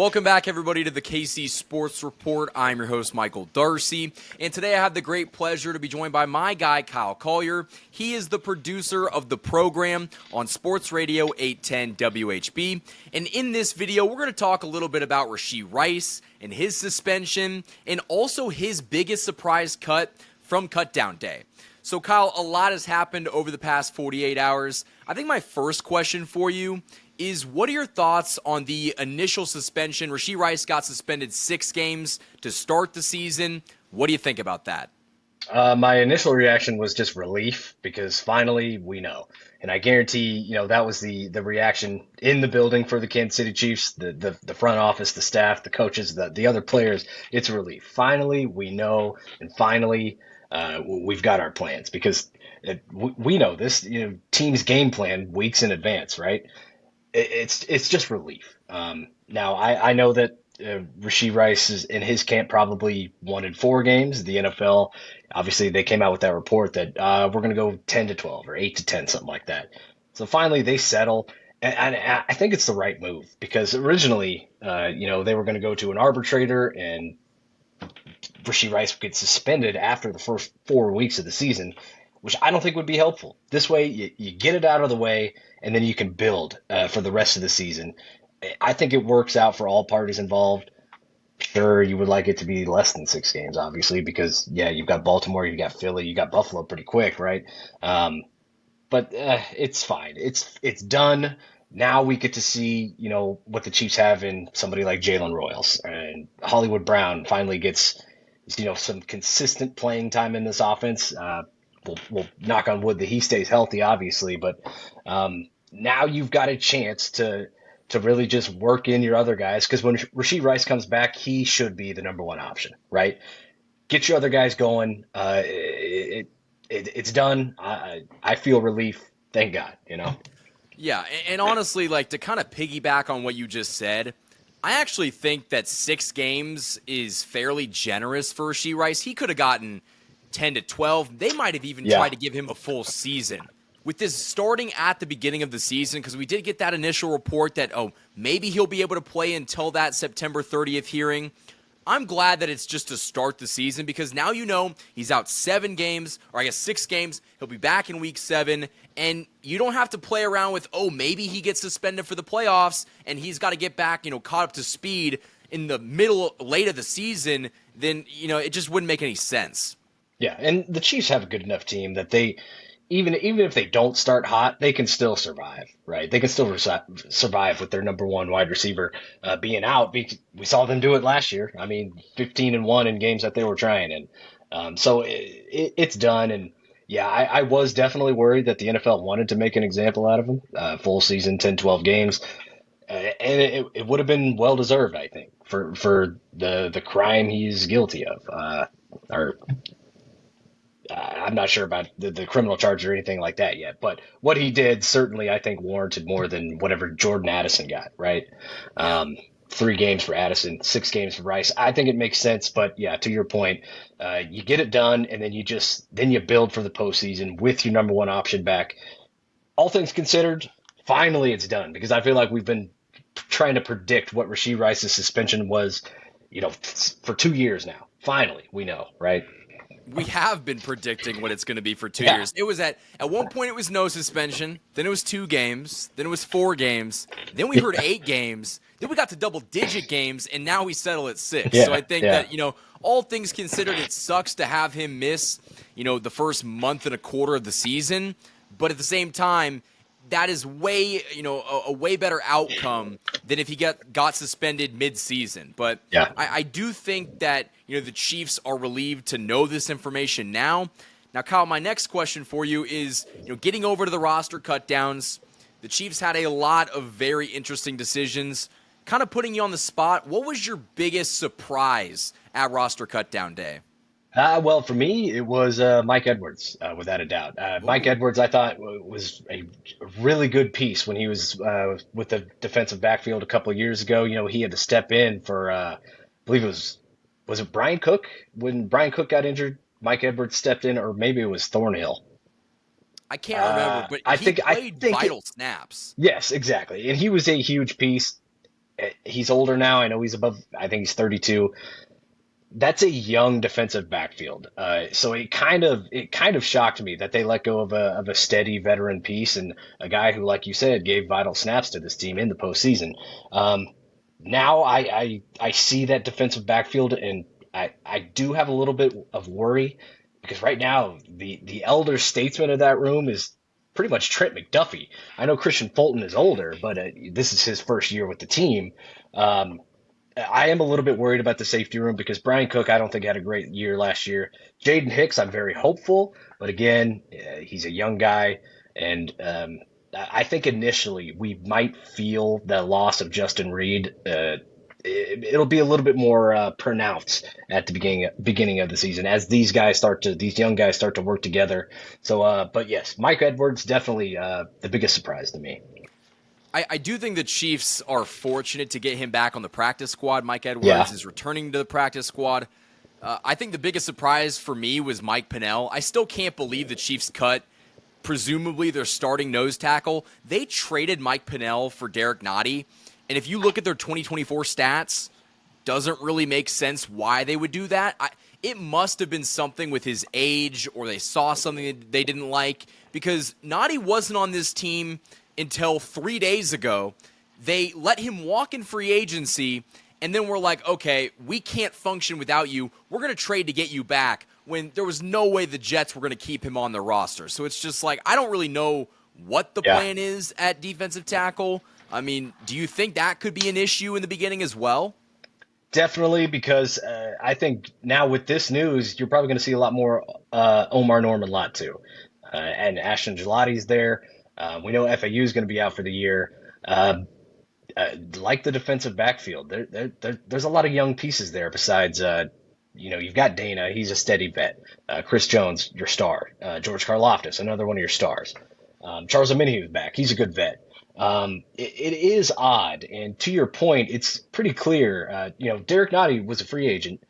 Welcome back, everybody, to the KC Sports Report. I'm your host, Michael Darcy, and today I have the great pleasure to be joined by my guy, Kyle Collier. He is the producer of the program on Sports Radio 810 WHB, and in this video, we're going to talk a little bit about Rasheed Rice and his suspension, and also his biggest surprise cut from cutdown day. So, Kyle, a lot has happened over the past 48 hours. I think my first question for you is, what are your thoughts on the initial suspension? Rasheed Rice got suspended 6 games to start the season. What do you think about that? My initial reaction was just relief because finally we know. And I guarantee, that was the reaction in the building for the Kansas City Chiefs, the front office, the staff, the coaches, the other players. It's a relief. Finally, we know, and finally we've got our plans because we know this, teams game plan weeks in advance, right? It's just relief. Now I know that Rasheed Rice is in his camp probably wanted 4 games. The NFL, obviously, they came out with that report that we're going to go 10 to 12 or 8 to 10, something like that. So finally they settle, and I think it's the right move because originally, they were going to go to an arbitrator and Rasheed Rice would get suspended after the first 4 weeks of the season, which I don't think would be helpful. This way, you get it out of the way, and then you can build for the rest of the season. I think it works out for all parties involved. Sure, you would like it to be less than 6 games, obviously, because, you've got Baltimore, you've got Philly, you got Buffalo pretty quick, right? But it's fine. It's done. Now we get to see, what the Chiefs have in somebody like Jalen Royals. And Hollywood Brown finally gets, some consistent playing time in this offense. We'll knock on wood that he stays healthy, obviously, but now you've got a chance to really just work in your other guys, because when Rasheed Rice comes back, he should be the number one option, right? Get your other guys going. It's done. I feel relief. Thank God, Yeah, and honestly, to kind of piggyback on what you just said, I actually think that 6 games is fairly generous for Rasheed Rice. He could have gotten 10 to 12. They might have even tried to give him a full season. With this starting at the beginning of the season, because we did get that initial report that, maybe he'll be able to play until that September 30th hearing. I'm glad that it's just to start the season, because now he's out 7 games, or I guess 6 games. He'll be back in week 7, and you don't have to play around with, maybe he gets suspended for the playoffs, and he's got to get back, caught up to speed in the late of the season. Then, it just wouldn't make any sense. Yeah, and the Chiefs have a good enough team that they, even if they don't start hot, they can still survive, right? They can still survive with their number one wide receiver being out. We saw them do it last year. 15-1 in games that they were trying, and so it's done. And I was definitely worried that the NFL wanted to make an example out of him. Full season, 10, 12 games. And it would have been well deserved, I think, for the crime he's guilty of. I'm not sure about the criminal charge or anything like that yet, but what he did certainly, I think, warranted more than whatever Jordan Addison got, right? 3 games for Addison, 6 games for Rice. I think it makes sense, but to your point, you get it done, and then you build for the postseason with your number one option back. All things considered, finally it's done, because I feel like we've been trying to predict what Rasheed Rice's suspension was, for 2 years now. Finally, we know, right? We have been predicting what it's going to be for 2 years. It was at one point it was no suspension, then it was 2 games, then it was 4 games, then we heard 8 games, then we got to double-digit games, and now we settle at 6. So I think that, all things considered, it sucks to have him miss, the first month and a quarter of the season, but at the same time, that is way, a way better outcome than if he got suspended mid-season. But I do think that, the Chiefs are relieved to know this information now. Now, Kyle, my next question for you is, getting over to the roster cutdowns, the Chiefs had a lot of very interesting decisions. Kind of putting you on the spot, what was your biggest surprise at roster cutdown day? Well, for me, it was Mike Edwards, without a doubt. Mike Edwards, I thought, was a really good piece when he was with the defensive backfield a couple of years ago. He had to step in for, I believe was it Brian Cook? When Brian Cook got injured, Mike Edwards stepped in, or maybe it was Thornhill. I can't remember, but he played vital snaps. Yes, exactly. And he was a huge piece. he's older now. I know he's above, I think he's 32. That's a young defensive backfield. So it kind of shocked me that they let go of a steady veteran piece and a guy who, like you said, gave vital snaps to this team in the postseason. Um, Now I see that defensive backfield, and I do have a little bit of worry because right now the elder statesman of that room is pretty much Trent McDuffie. I know Christian Fulton is older, but this is his first year with the team. Um, I am a little bit worried about the safety room because Brian Cook, I don't think had a great year last year. Jaden Hicks, I'm very hopeful, but again, he's a young guy, and I think initially we might feel the loss of Justin Reed. It'll be a little bit more pronounced at the beginning of the season as these young guys start to work together. So, but yes, Mike Edwards definitely the biggest surprise to me. I do think the Chiefs are fortunate to get him back on the practice squad. Mike Edwards Yeah. is returning to the practice squad. I think the biggest surprise for me was Mike Pennell. I still can't believe the Chiefs cut presumably their starting nose tackle. They traded Mike Pennell for Derek Nottie. And if you look at their 2024 stats, doesn't really make sense why they would do that. It must have been something with his age or they saw something that they didn't like because Nottie wasn't on this team until 3 days ago. They let him walk in free agency, and then we're like, okay, we can't function without you. We're going to trade to get you back when there was no way the Jets were going to keep him on the roster. So it's just like, I don't really know what the plan is at defensive tackle. I mean, do you think that could be an issue in the beginning as well? Definitely, because I think now with this news, you're probably going to see a lot more Omar Norman Lott too, and Ashton Gelati's there. We know FAU is going to be out for the year. Like the defensive backfield, there's a lot of young pieces there. Besides, you've got Dana, he's a steady vet. Chris Jones, your star. George Karlaftis, another one of your stars. Charles Omenihu's back, he's a good vet. It is odd, and to your point, it's pretty clear. Derek Nottie was a free agent.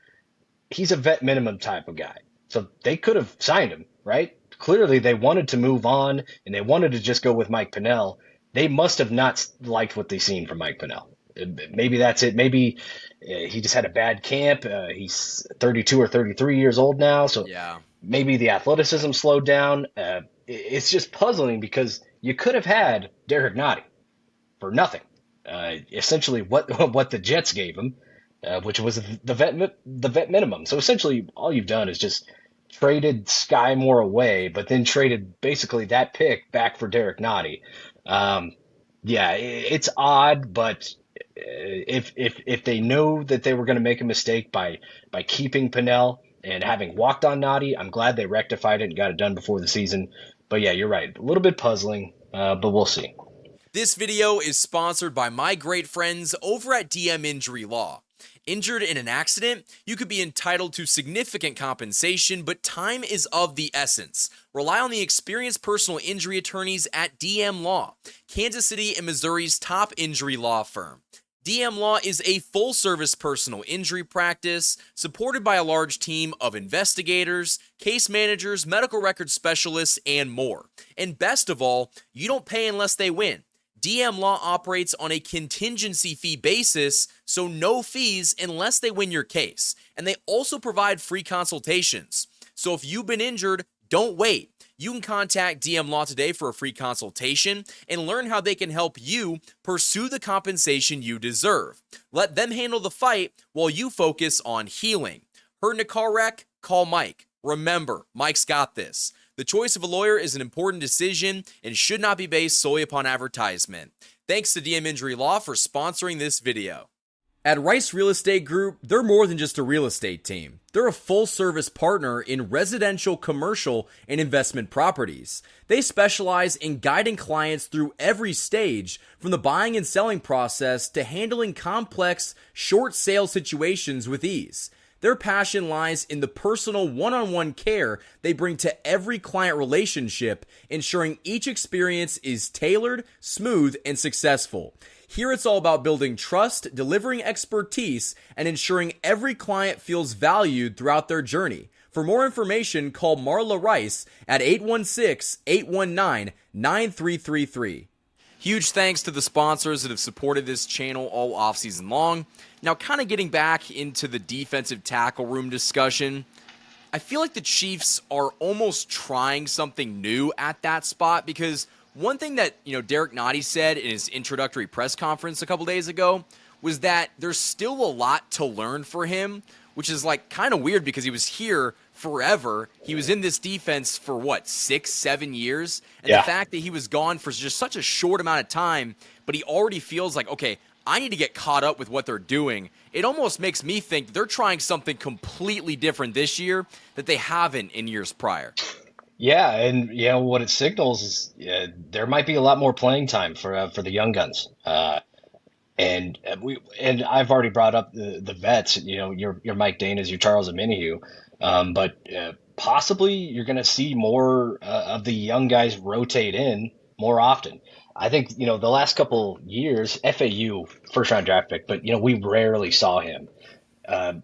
He's a vet minimum type of guy, so they could have signed him, right? Clearly, they wanted to move on, and they wanted to just go with Mike Pennell. They must have not liked what they've seen from Mike Pennell. Maybe that's it. Maybe he just had a bad camp. He's 32 or 33 years old now, so Yeah. maybe the athleticism slowed down. It's just puzzling because you could have had Derek Nottie for nothing. Essentially, what the Jets gave him, which was the vet minimum. So essentially, all you've done is just traded Sky Moore away, but then traded basically that pick back for Derek Nottie. It's odd, but if they know that they were going to make a mistake by keeping Pennell and having walked on Nottie, I'm glad they rectified it and got it done before the season. But yeah, you're right. A little bit puzzling, but we'll see. This video is sponsored by my great friends over at DM Injury Law. Injured in an accident, you could be entitled to significant compensation, but time is of the essence. Rely on the experienced personal injury attorneys at DM Law, Kansas City and Missouri's top injury law firm. DM Law is a full-service personal injury practice supported by a large team of investigators, case managers, medical record specialists, and more. And best of all, you don't pay unless they win. DM Law operates on a contingency fee basis, so no fees unless they win your case. And they also provide free consultations. So if you've been injured, don't wait. You can contact DM Law today for a free consultation and learn how they can help you pursue the compensation you deserve. Let them handle the fight while you focus on healing. Hurt in a car wreck? Call Mike. Remember, Mike's got this. The choice of a lawyer is an important decision and should not be based solely upon advertisement. Thanks to DM Injury Law for sponsoring this video. At Rice Real Estate Group, they're more than just a real estate team. They're a full-service partner in residential, commercial, and investment properties. They specialize in guiding clients through every stage, from the buying and selling process to handling complex, short sale situations with ease. Their passion lies in the personal one-on-one care they bring to every client relationship, ensuring each experience is tailored, smooth, and successful. Here it's all about building trust, delivering expertise, and ensuring every client feels valued throughout their journey. For more information, call Marla Rice at 816-819-9333. Huge thanks to the sponsors that have supported this channel all offseason long. Now, kind of getting back into the defensive tackle room discussion, I feel like the Chiefs are almost trying something new at that spot because one thing that, Derek Nottie said in his introductory press conference a couple days ago was that there's still a lot to learn for him, which is like kind of weird because he was here forever. He was in this defense for what, 6-7 years? And the fact that he was gone for just such a short amount of time, but he already feels like, okay, I need to get caught up with what they're doing. It almost makes me think they're trying something completely different this year that they haven't in years prior. Yeah, and what it signals is there might be a lot more playing time for the young guns. And I've already brought up the vets. Your Mike Danas, your Charles Omenihu, but possibly you're going to see more of the young guys rotate in more often. I think the last couple years, FAU first round draft pick, but we rarely saw him.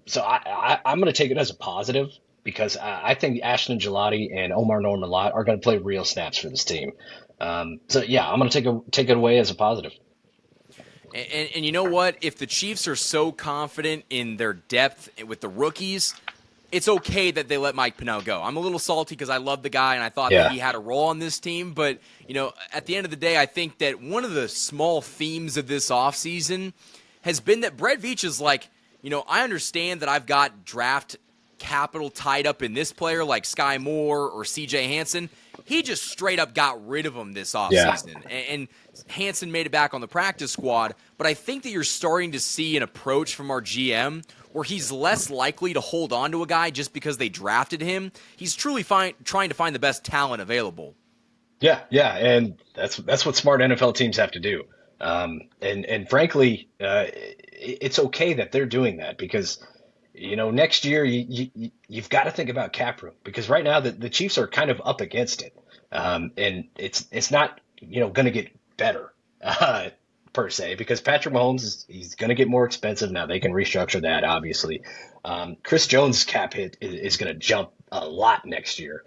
So I'm going to take it as a positive because I think Ashton Gelati and Omar Norman Lott are going to play real snaps for this team. So yeah, I'm going to take it away as a positive. And you know what? If the Chiefs are so confident in their depth with the rookies, it's okay that they let Mike Pennell go. I'm a little salty because I love the guy and I thought that he had a role on this team. But, at the end of the day, I think that one of the small themes of this offseason has been that Brett Veach is like, I understand that I've got draft capital tied up in this player like Sky Moore or CJ Hansen. He just straight up got rid of him this offseason. And Hansen made it back on the practice squad. But I think that you're starting to see an approach from our GM where he's less likely to hold on to a guy just because they drafted him. He's truly trying to find the best talent available. Yeah, and that's what smart NFL teams have to do. And frankly, it's okay that they're doing that because next year you've got to think about cap room because right now the Chiefs are kind of up against it, and it's not going to get better per se because Patrick Mahomes he's going to get more expensive now. They can restructure that obviously. Chris Jones' cap hit is going to jump a lot next year.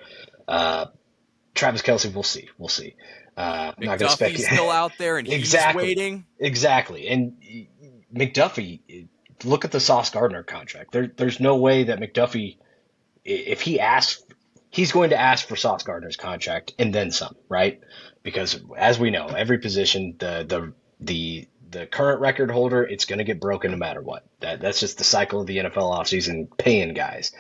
Travis Kelce, we'll see. Not going to McDuffie's still out there and he's waiting. Exactly, and McDuffie. Look at the Sauce Gardner contract. There's no way that McDuffie, if he asks, he's going to ask for Sauce Gardner's contract and then some, right? Because as we know, every position, the current record holder, it's going to get broken no matter what. That's just the cycle of the NFL offseason paying guys.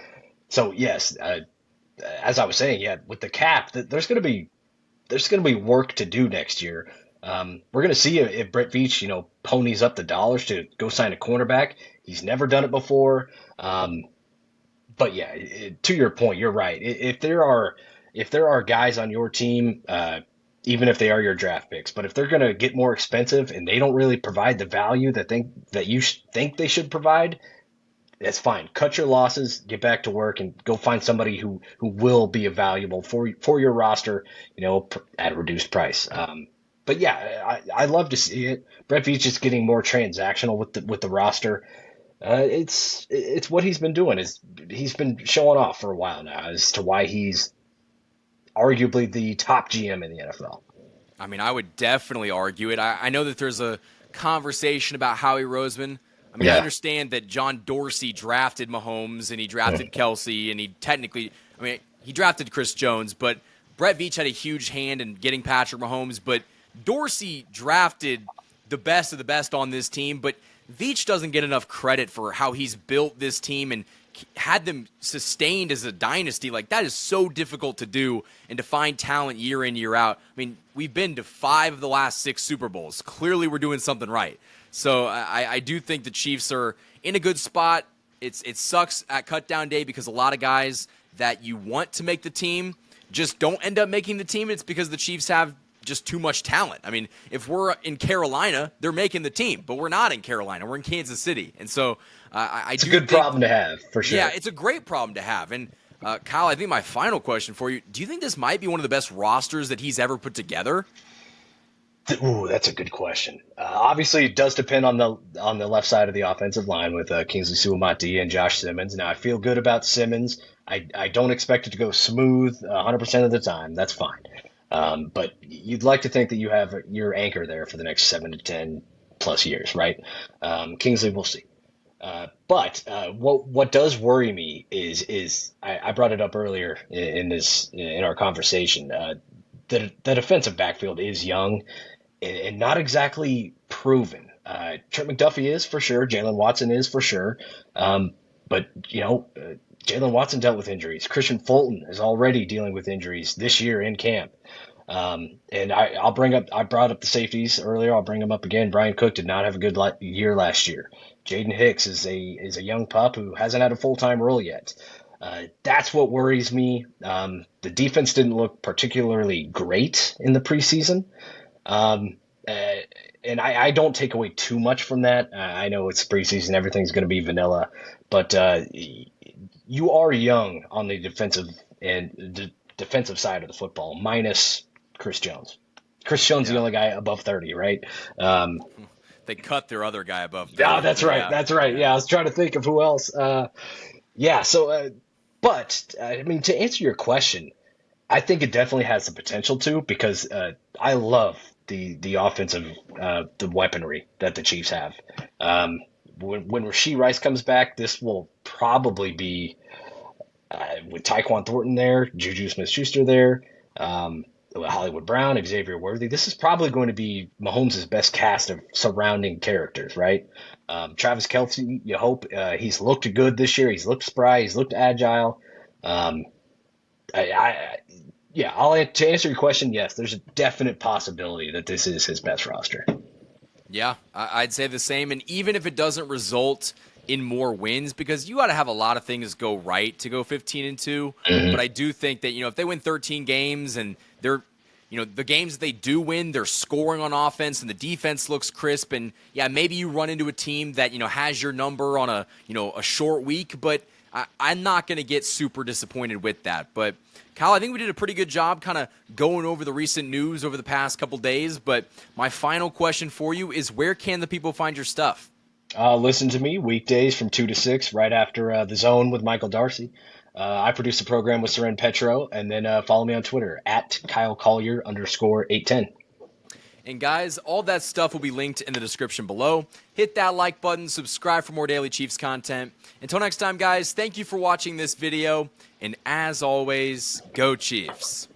So yes, as I was saying, with the cap, there's going to be work to do next year. We're going to see if Brett Veach, ponies up the dollars to go sign a cornerback. He's never done it before. But yeah, to your point, you're right. If there are guys on your team, even if they are your draft picks, but if they're going to get more expensive and they don't really provide the value that you think they should provide, that's fine. Cut your losses, get back to work, and go find somebody who will be valuable for your roster, at a reduced price. But yeah, I love to see it. Brett Veach is getting more transactional with the roster. It's what he's been doing. He's been showing off for a while now as to why he's arguably the top GM in the NFL. I mean, I would definitely argue it. I know that there's a conversation about Howie Roseman. I mean, I understand that John Dorsey drafted Mahomes and he drafted Kelce and he drafted Chris Jones, but Brett Veach had a huge hand in getting Patrick Mahomes, but Dorsey drafted the best of the best on this team, but Veach doesn't get enough credit for how he's built this team and had them sustained as a dynasty. Like, that is so difficult to do and to find talent year in, year out. I mean, we've been to 5 of the last 6 Super Bowls. Clearly, we're doing something right. So I do think the Chiefs are in a good spot. It sucks at cutdown day because a lot of guys that you want to make the team just don't end up making the team. It's because the Chiefs have just too much talent. I mean, if we're in Carolina, they're making the team, but we're not in Carolina. We're in Kansas City. And so it's a good problem to have, for sure. Yeah, it's a great problem to have. And Kyle, I think my final question for you, do you think this might be one of the best rosters that he's ever put together? Ooh, that's a good question. Obviously, it does depend on the left side of the offensive line with Kingsley Suamati and Josh Simmons. Now, I feel good about Simmons. I don't expect it to go smooth 100% of the time. That's fine. But you'd like to think that you have your anchor there for the next 7 to 10 plus years, right? Kingsley, we'll see. But what does worry me is I brought it up earlier in our conversation. The defensive backfield is young and not exactly proven. Trent McDuffie is for sure. Jalen Watson is for sure. But Jalen Watson dealt with injuries. Christian Fulton is already dealing with injuries this year in camp. And I brought up the safeties earlier. I'll bring them up again. Brian Cook did not have a good year last year. Jaden Hicks is a young pup who hasn't had a full-time role yet. That's what worries me. The defense didn't look particularly great in the preseason. Um, uh, and I don't take away too much from that. I know it's preseason, everything's going to be vanilla, but you are young on the defensive side of the football, minus Chris Jones. Chris Jones is the Yeah. only guy above 30, right? Um, They cut their other guy above 30. yeah, that's right. Yeah. That's right. Yeah, I was trying to think of who else. Yeah, so, but I mean, to answer your question, I think it definitely has the potential to because I love the offensive the weaponry that the Chiefs have. Um, when Rasheed Rice comes back, this will probably be with Tyquan Thornton there, Juju Smith-Schuster there, Hollywood Brown, Xavier Worthy. This is probably going to be Mahomes' best cast of surrounding characters, right? Travis Kelce, you hope he's looked good this year. He's looked spry. He's looked agile. Um, yeah, to answer your question, yes, there's a definite possibility that this is his best roster. Yeah, I'd say the same. And even if it doesn't result in more wins, because you got to have a lot of things go right to go 15-2. But I do think that, if they win 13 games and they're, the games that they do win, they're scoring on offense and the defense looks crisp. And yeah, maybe you run into a team that, has your number on a short week, but I'm not going to get super disappointed with that. But Kyle, I think we did a pretty good job kind of going over the recent news over the past couple days. But my final question for you is, where can the people find your stuff? Listen to me weekdays from 2 to 6, right after The Zone with Michael Darcy. I produce a program with Seren Petro, and then follow me on Twitter at Kyle Collier _810. And guys, all that stuff will be linked in the description below. Hit that like button, subscribe for more Daily Chiefs content. Until next time, guys, thank you for watching this video. And as always, go Chiefs.